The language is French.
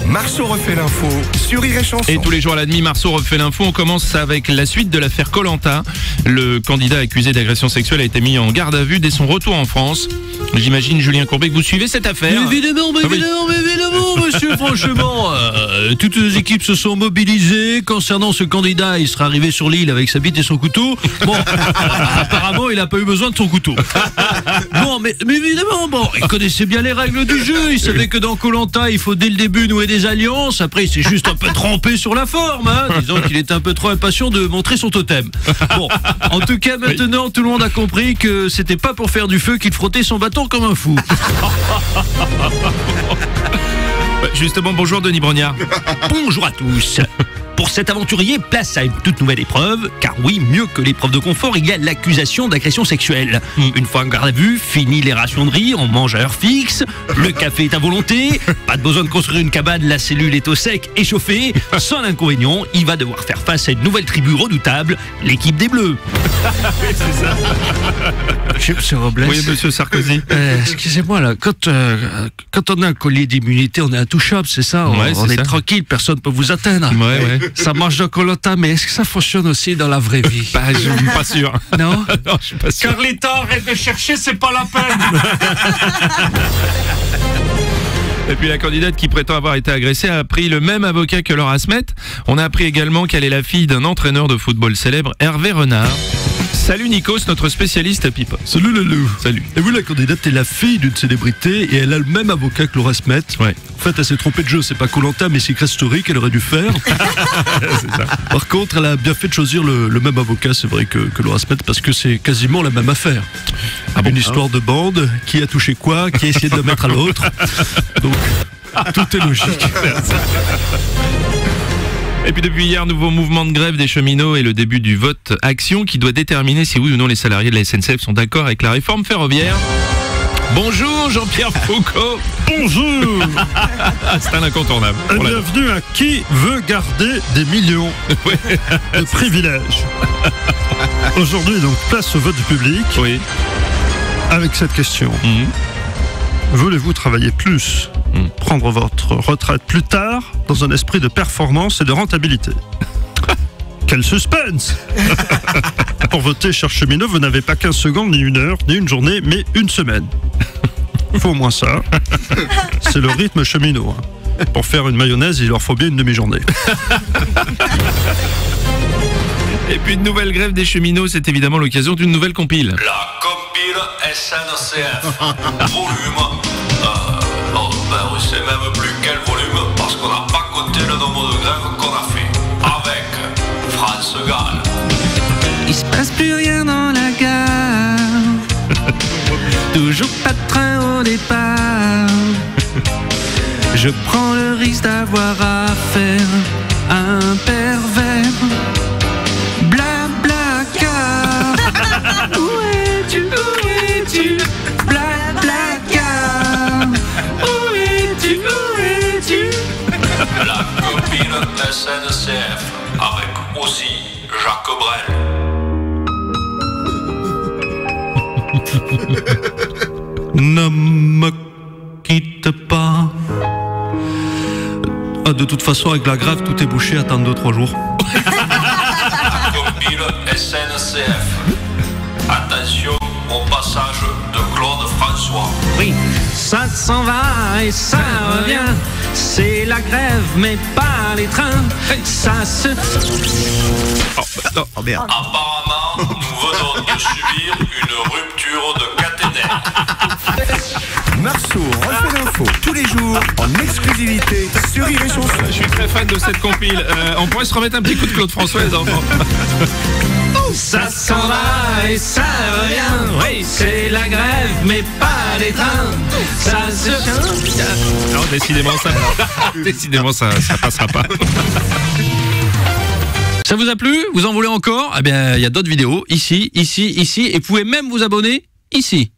Marceau refait l'info sur Rire et Chanson. Et tous les jours à la demi, Marceau refait l'info. On commence avec la suite de l'affaire Koh-Lanta. Le candidat accusé d'agression sexuelle a été mis en garde à vue dès son retour en France. J'imagine, Julien Courbet, que vous suivez cette affaire. Mais évidemment, monsieur, franchement. Toutes les équipes se sont mobilisées. Concernant ce candidat, il sera arrivé sur l'île avec sa bite et son couteau. Bon, apparemment, il n'a pas eu besoin de son couteau. Bon, mais évidemment, il connaissait bien les règles du jeu. Il savait que dans Koh-Lanta, il faut dès le début nouer des alliances. Après, il s'est juste un peu trompé sur la forme. Disons qu'il était un peu trop impatient de montrer son totem. Bon, en tout cas, maintenant, tout le monde a compris que c'était pas pour faire du feu qu'il frottait son bâton comme un fou. Justement, bonjour Denis Brognard. Bonjour à tous. Pour cet aventurier, place à une toute nouvelle épreuve, car oui, mieux que l'épreuve de confort, il y a l'accusation d'agression sexuelle. Une fois en garde à vue, fini les rations de riz, on mange à heure fixe, le café est à volonté, pas de besoin de construire une cabane, la cellule est au sec et chauffée. Seul inconvénient, il va devoir faire face à une nouvelle tribu redoutable, l'équipe des Bleus. Oui, c'est ça. Monsieur Robles. Oui, monsieur Sarkozy. Excusez-moi, là, quand on a un collier d'immunité, on est intouchable, c'est ça? On est tranquille, personne ne peut vous atteindre. Ouais. Ça marche dans Koh-Lanta, mais est-ce que ça fonctionne aussi dans la vraie vie? Je suis pas sûr. Non? Non, je suis pas sûr. Carlita, arrête de chercher, c'est pas la peine. Et puis la candidate qui prétend avoir été agressée a pris le même avocat que Laura Smet. On a appris également qu'elle est la fille d'un entraîneur de football célèbre, Hervé Renard. Salut Nikos, notre spécialiste people. Salut Lelou. Salut. Et oui, la candidate est la fille d'une célébrité et elle a le même avocat que Laura Smet. Ouais. En fait, elle s'est trompée de jeu, c'est pas Koh-Lanta, mais Secret Story qu'elle aurait dû faire. C'est ça. Par contre, elle a bien fait de choisir le même avocat, c'est vrai, que Laura Smet, parce que c'est quasiment la même affaire. Une histoire de bande, qui a touché quoi, qui a essayé de le mettre à l'autre. Donc, tout est logique. Et puis depuis hier, nouveau mouvement de grève des cheminots et le début du vote Action qui doit déterminer si oui ou non les salariés de la SNCF sont d'accord avec la réforme ferroviaire. Bonjour Jean-Pierre Foucault. Bonjour. C'est un incontournable. Et bienvenue à Qui veut garder des millions de privilèges. Aujourd'hui, donc, place au vote du public. Oui. Avec cette question. Voulez-vous travailler plus, prendre votre retraite plus tard, dans un esprit de performance et de rentabilité? Quel suspense! Pour voter, cher cheminot, vous n'avez pas 15 secondes, ni une heure, ni une journée, mais une semaine. Il faut au moins ça. C'est le rythme cheminot. Pour faire une mayonnaise, il leur faut bien une demi-journée. Et puis une nouvelle grève des cheminots, c'est évidemment l'occasion d'une nouvelle compile. La compile SNCF. Volume. C'est même plus quel volume, parce qu'on n'a pas compté le nombre de grèves qu'on a fait avec France Gall. Il se passe plus rien dans la gare. Toujours pas de train au départ. Je prends le risque d'avoir affaire à un pervers. Blabla car. Où es-tu? Où es-tu? Blabla car. Où es-tu? Où es-tu? La compile SNCF, avec aussi Jacques Brel. Ne me quitte pas. De toute façon, avec la grève, tout est bouché. Attendre 2-3 jours. La compile SNCF. Attention au passage de Claude François. Oui, ça s'en va et ça revient. C'est la grève, mais pas les trains. Ça se... Oh merde. Apparemment, nous venons de subir une rupture de caténaire. Marceau refait l'info tous les jours en exclusivité sur Rire et Chanson. Je suis très fan de cette compile. On pourrait se remettre un petit coup de Claude François, les enfants. Ça s'en va et ça revient. Oui, c'est la grève, mais pas les trains. Ça se... Non, décidément, ça passera pas. Ça vous a plu? Vous en voulez encore? Eh bien, il y a d'autres vidéos ici, et vous pouvez même vous abonner ici.